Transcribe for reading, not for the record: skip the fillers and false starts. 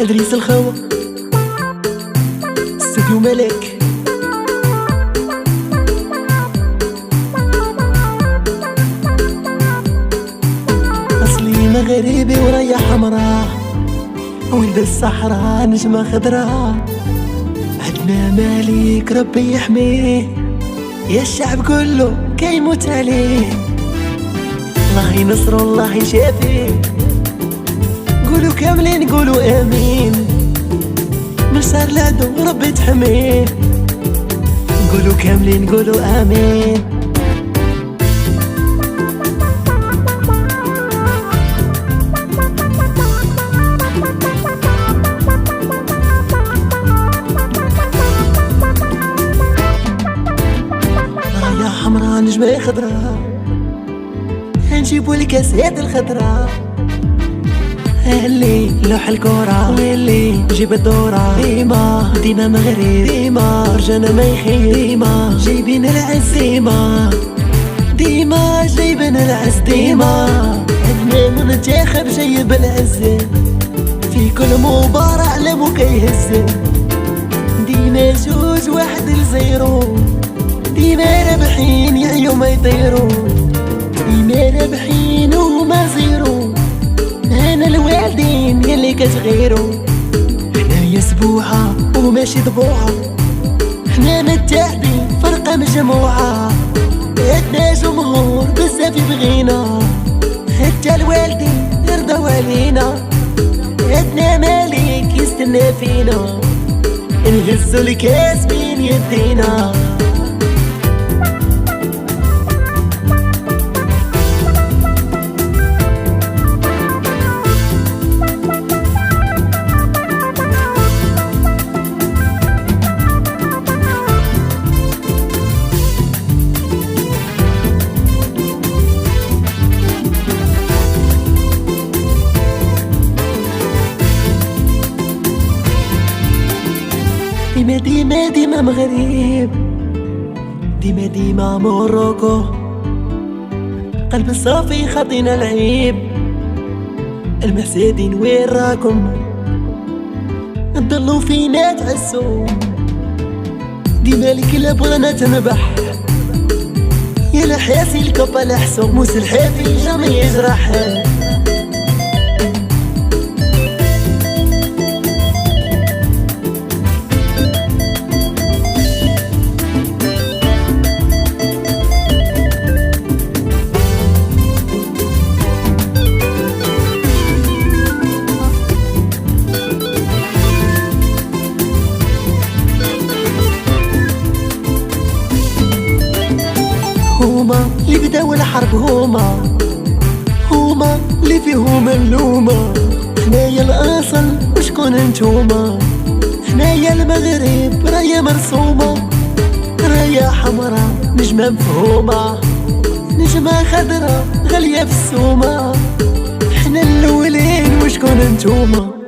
ادريس الخوا استوديو ملك. اصلي مغربي ورايا حمراء، ولد الصحراء نجمة خضراء. عندنا مالك ربي يحميه، يا الشعب كله كيموت عليه. الله ينصرو الله يشافيه، قولوا كاملين قولوا امين. من شر العدو ربي تحميه، قولوا كاملين قولوا امين. رايا حمرا نجمة خضرا، هنجيبو الكاسات الخضرا. اللي لوح الكورة واللي جيب الدورة، ديما ديما مغرب، ديما رجانا ما يخيب، ديما جايبين العز، ديما ديما جايبين العز، ديما عندنا منتخب جايب العز، في كل مباراة علمو كيهز. ديما جوج واحد لزيرو، ديما رابحين يعيو ما يطيرو، ديما رابحين وما زيرو. انا الوالدين يلي كتغيرو، حنايا سبوعة وماشي ضبوعة، حنا متحدين فرقة مجموعة. عندنا جمهور بزاف يبغينا، حتى الوالدين يرضاو علينا. عندنا مالك يستنى فينا، نهزو الكاس بين يدينا. ديما ديما ديما مغرب، ديما ديما موروكو. قلب الصافي خاطينا العيب، المحسدين وين راكم؟ تضلوا فينا تعسوا، ديما الكلاب بغانا تنبح. يا الحاسي الكبا لحسو، موس الحافي جامي يجرح. هما اللي بداو الحرب، هما اللي فيهم اللومة. حنايا الأصل وشكون انتوما؟ حنايا المغرب رايا مرسومة، رايا حمرا نجمة مفهومة، نجمة خضرا غالية في السومة. حنا الأولين وشكون انتوما؟